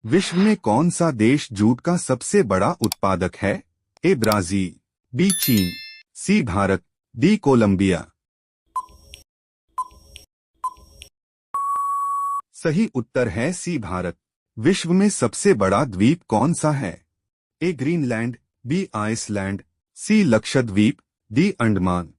विश्व में कौन सा देश जूट का सबसे बड़ा उत्पादक है? ए ब्राजील, बी चीन, सी भारत, डी कोलंबिया। सही उत्तर है सी भारत। विश्व में सबसे बड़ा द्वीप कौन सा है? ए ग्रीनलैंड, बी आइसलैंड, सी लक्षद्वीप, डी अंडमान।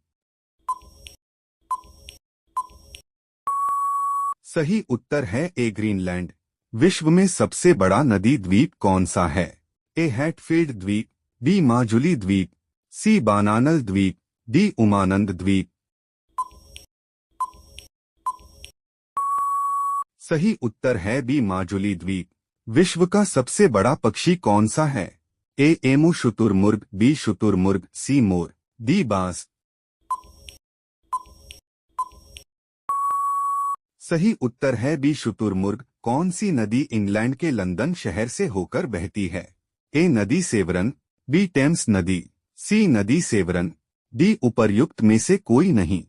सही उत्तर है ए ग्रीनलैंड। विश्व में सबसे बड़ा नदी द्वीप कौन सा है? ए हैटफील्ड द्वीप, बी माजुली द्वीप, सी बानानल द्वीप, डी उमानंद द्वीप। सही उत्तर है बी माजुली द्वीप। विश्व का सबसे बड़ा पक्षी कौन सा है? ए एमू शुतुरमुर्ग, बी शुतुरमुर्ग, सी मोर, डी बाज। सही उत्तर है बी शुतुरमुर्ग। कौन सी नदी इंग्लैंड के लंदन शहर से होकर बहती है? ए नदी सेवरन, बी टेम्स नदी, सी नदी सेवरन, डी उपर्युक्त में से कोई नहीं।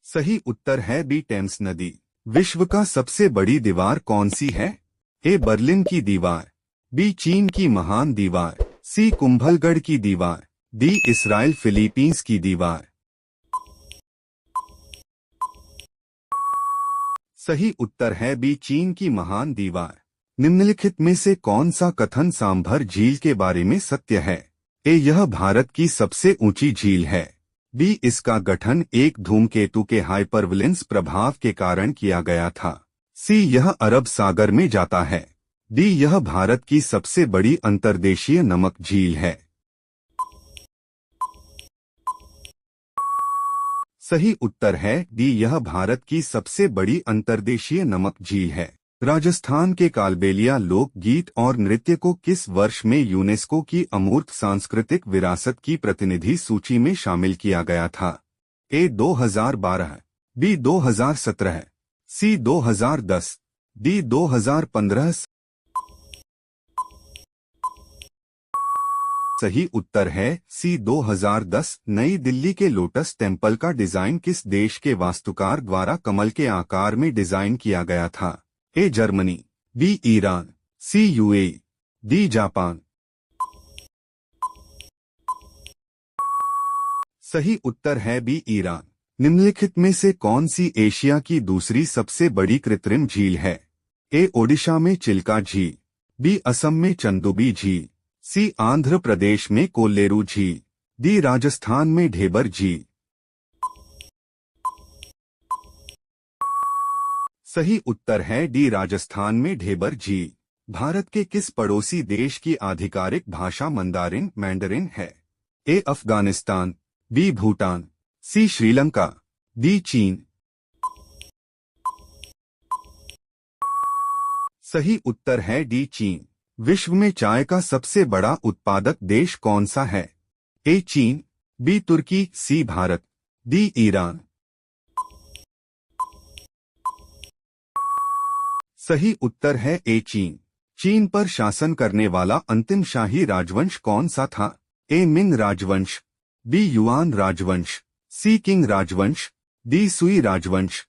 सही उत्तर है बी टेम्स नदी। विश्व का सबसे बड़ी दीवार कौन सी है? ए बर्लिन की दीवार, बी चीन की महान दीवार, सी कुंभलगढ़ की दीवार, डी इसराइल फिलीपींस की दीवार। सही उत्तर है बी चीन की महान दीवार। निम्नलिखित में से कौन सा कथन सांभर झील के बारे में सत्य है? ए यह भारत की सबसे ऊंची झील है, बी इसका गठन एक धूमकेतु के हाइपरवलेंस प्रभाव के कारण किया गया था, सी यह अरब सागर में जाता है, डी यह भारत की सबसे बड़ी अंतर्देशीय नमक झील है। सही उत्तर है डी यह भारत की सबसे बड़ी अंतर्देशीय नमक झील है। राजस्थान के कालबेलिया लोक गीत और नृत्य को किस वर्ष में यूनेस्को की अमूर्त सांस्कृतिक विरासत की प्रतिनिधि सूची में शामिल किया गया था? ए 2012, बी 2017, सी 2010, डी 2015। सही उत्तर है सी 2010। नई दिल्ली के लोटस टेम्पल का डिजाइन किस देश के वास्तुकार द्वारा कमल के आकार में डिजाइन किया गया था? A Germany, B Iran, C UAE, D Japan. सही उत्तर है बी ईरान। निम्नलिखित में से कौन सी एशिया की दूसरी सबसे बड़ी कृत्रिम झील है? ए ओडिशा में चिल्का झील, बी असम में चंदुबी झील, सी आंध्र प्रदेश में कोल्लेरू झील, डी राजस्थान में ढेबर झील। सही उत्तर है डी राजस्थान में ढेबर झील। भारत के किस पड़ोसी देश की आधिकारिक भाषा मंदारिन मैंडरिन है? ए अफगानिस्तान, बी भूटान, सी श्रीलंका, डी चीन। सही उत्तर है डी चीन। विश्व में चाय का सबसे बड़ा उत्पादक देश कौन सा है? ए चीन, बी तुर्की, सी भारत, डी ईरान। सही उत्तर है ए चीन। चीन पर शासन करने वाला अंतिम शाही राजवंश कौन सा था? ए मिंग राजवंश, बी युआन राजवंश, सी किंग राजवंश, डी सुई राजवंश।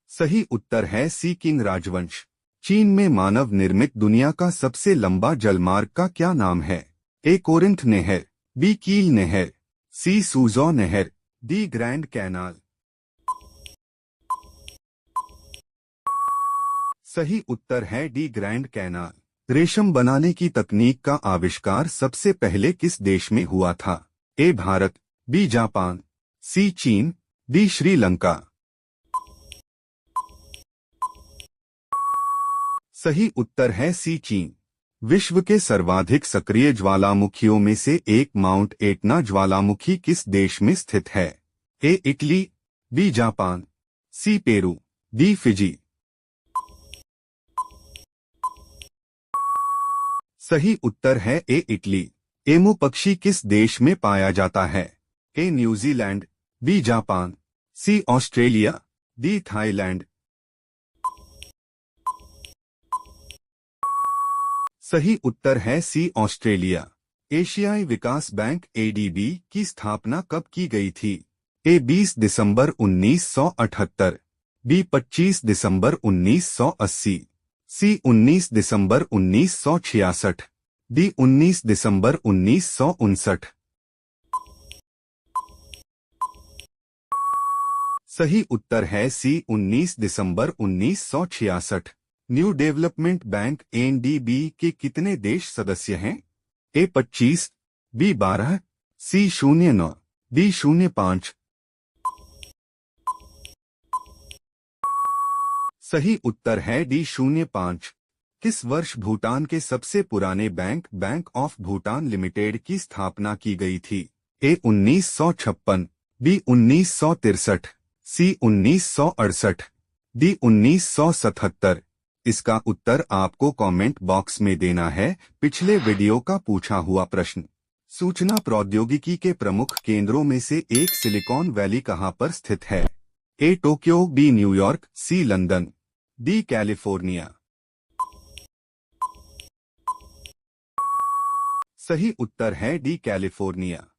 सही उत्तर है सी किंग राजवंश। चीन में मानव निर्मित दुनिया का सबसे लंबा जलमार्ग का क्या नाम है? ए कोरिंथ नहर, बी कील नहर, सी सूजो नहर, डी ग्रैंड कैनाल। सही उत्तर है डी ग्रैंड कैनाल। रेशम बनाने की तकनीक का आविष्कार सबसे पहले किस देश में हुआ था? ए भारत, बी जापान, सी चीन, डी श्रीलंका। सही उत्तर है सी चीन। विश्व के सर्वाधिक सक्रिय ज्वालामुखियों में से एक माउंट एटना ज्वालामुखी किस देश में स्थित है? A Italy, B Japan, C Peru, D Fiji. सही उत्तर है ए इटली। एमू पक्षी किस देश में पाया जाता है? ए न्यूजीलैंड, बी जापान, सी ऑस्ट्रेलिया, डी थाईलैंड। सही उत्तर है सी ऑस्ट्रेलिया। एशियाई विकास बैंक एडीबी की स्थापना कब की गई थी? ए 20 दिसंबर 1978, बी 25 दिसंबर 1980, सी 19 दिसंबर 1966, डी 19 दिसंबर 1959। सही उत्तर है सी 19 दिसंबर 1966। न्यू डेवलपमेंट बैंक एनडीबी के कितने देश सदस्य हैं? ए 25, बी 12, सी 09, डी 05। सही उत्तर है डी 05। किस वर्ष भूटान के सबसे पुराने बैंक ऑफ भूटान लिमिटेड की स्थापना की गई थी? ए 1956, बी 1963, सी 1968, डी 1977। इसका उत्तर आपको कमेंट बॉक्स में देना है। पिछले वीडियो का पूछा हुआ प्रश्न। सूचना प्रौद्योगिकी के प्रमुख केंद्रों में से एक सिलिकॉन वैली कहाँ पर स्थित है? ए टोक्यो, बी न्यूयॉर्क, सी लंदन, डी कैलिफोर्निया। सही उत्तर है डी कैलिफोर्निया।